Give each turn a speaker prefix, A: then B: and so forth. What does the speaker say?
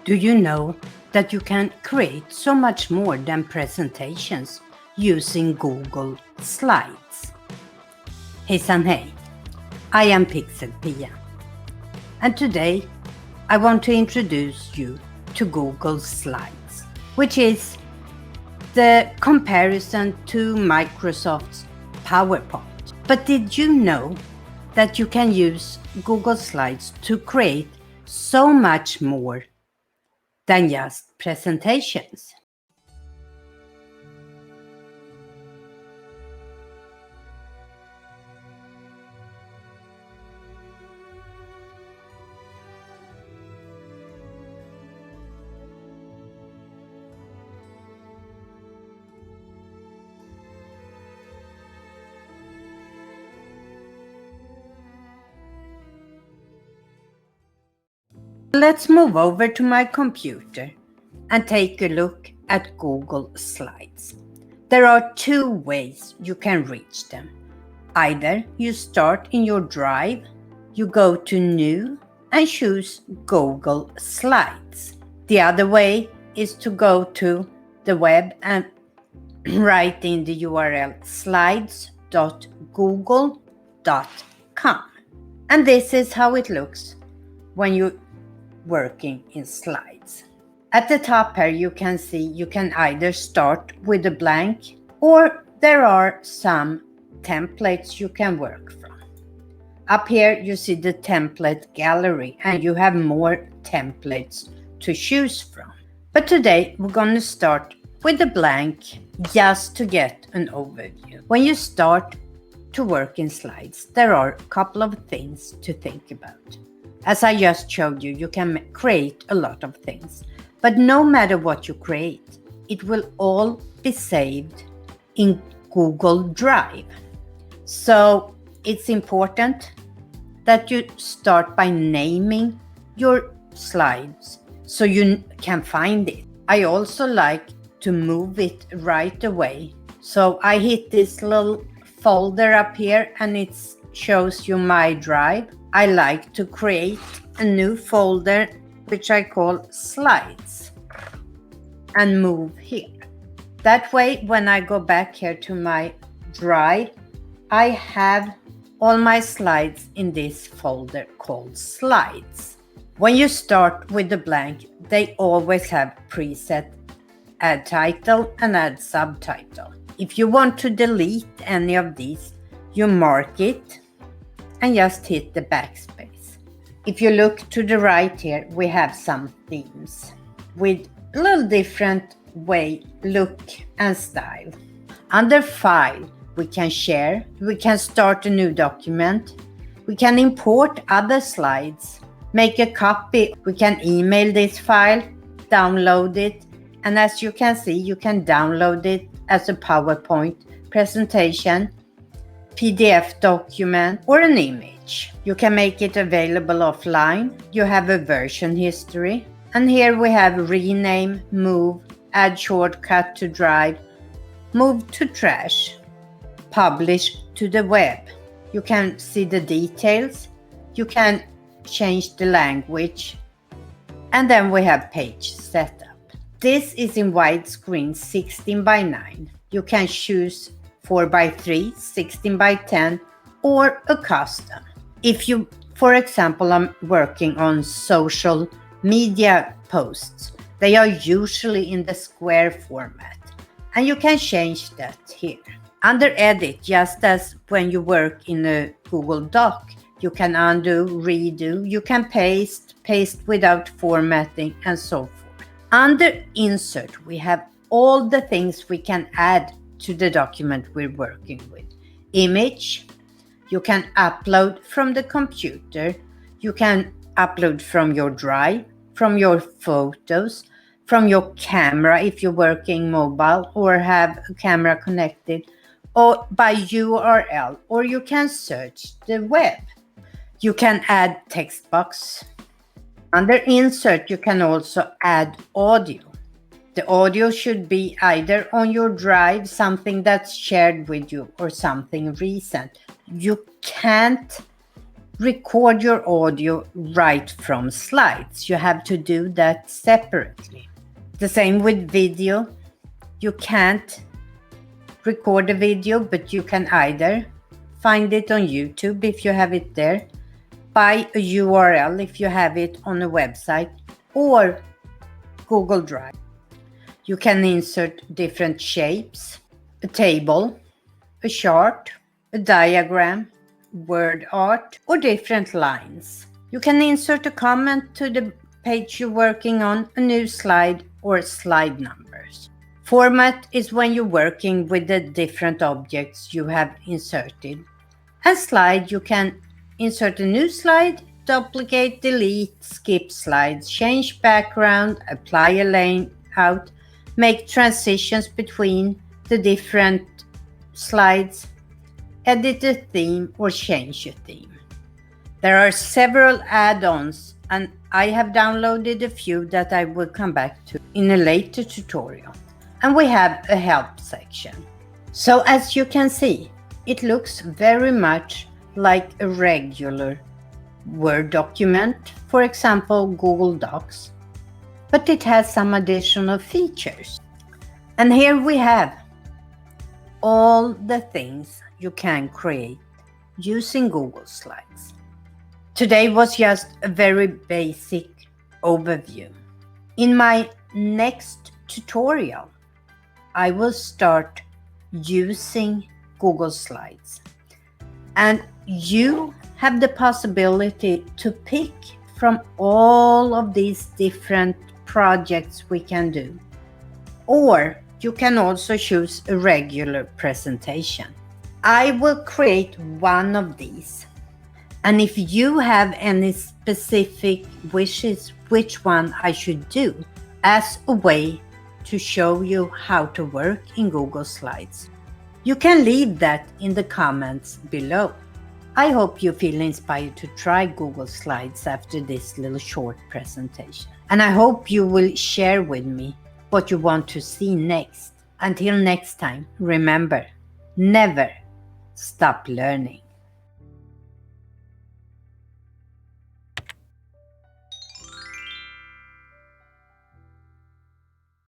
A: Do you know that you can create so much more than presentations using Google Slides? Hejsan hej! I am PixelPia, and today I want to introduce you to Google Slides, which is the comparison to Microsoft's PowerPoint. But did you know that you can use Google Slides to create so much more than just presentations? Let's move over to my computer and take a look at Google Slides. There are two ways you can reach them. Either you start in your Drive, you go to New and choose Google Slides. The other way is to go to the web and write in the URL slides.google.com. And this is how it looks when you're working in Slides. At the top here you can see you can either start with a blank or there are some templates you can work from. Up here you see the template gallery and you have more templates to choose from. But today we're going to start with a blank just to get an overview. When you start to work in Slides, there are a couple of things to think about. As I just showed you, you can create a lot of things. But no matter what you create, it will all be saved in Google Drive. So it's important that you start by naming your slides so you can find it. I also like to move it right away. So I hit this little folder up here and it shows you my drive. I like to create a new folder which I call Slides and move here. That way when I go back here to my drive, I have all my slides in this folder called Slides. When you start with the blank, they always have preset add title and add subtitle. If you want to delete any of these, you mark it and just hit the backspace. If you look to the right here, we have some themes with a little different way, look and style. Under File, we can share, we can start a new document, we can import other slides, make a copy, we can email this file, download it, and as you can see, you can download it as a PowerPoint presentation, PDF document, or an image. You can make it available offline. You have a version history. And here we have rename, move, add shortcut to Drive, move to trash, publish to the web. You can see the details. You can change the language. And then we have page setup. This is in widescreen 16 by 9. You can choose 4 by 3, 16 by 10, or a custom. If you, for example, are working on social media posts, they are usually in the square format, and you can change that here. Under Edit, just as when you work in a Google Doc, you can undo, redo, you can paste without formatting, and so forth. Under Insert, we have all the things we can add to the document we're working with. Image, you can upload from the computer, you can upload from your Drive, from your photos, from your camera if you're working mobile or have a camera connected, or by URL, or you can search the web. You can add text box. Under Insert, you can also add audio. The audio should be either on your Drive, something that's shared with you, or something recent. You can't record your audio right from slides. You have to do that separately. The same with video. You can't record a video, but you can either find it on YouTube if you have it there, by a URL if you have it on a website, or Google Drive. You can insert different shapes, a table, a chart, a diagram, word art, or different lines. You can insert a comment to the page you're working on, a new slide, or slide numbers. Format is when you're working with the different objects you have inserted. And slide, you can insert a new slide, duplicate, delete, skip slides, change background, apply a layout, make transitions between the different slides, edit a theme, or change a theme. There are several add-ons, and I have downloaded a few that I will come back to in a later tutorial. And we have a help section. So as you can see, it looks very much like a regular Word document, for example, Google Docs, but it has some additional features. And here we have all the things you can create using Google Slides. Today was just a very basic overview. In my next tutorial, I will start using Google Slides. And you have the possibility to pick from all of these different projects we can do. Or you can also choose a regular presentation. I will create one of these. And if you have any specific wishes which one I should do as a way to show you how to work in Google Slides, you can leave that in the comments below. I hope you feel inspired to try Google Slides after this little short presentation. And I hope you will share with me what you want to see next. Until next time, remember, never stop learning.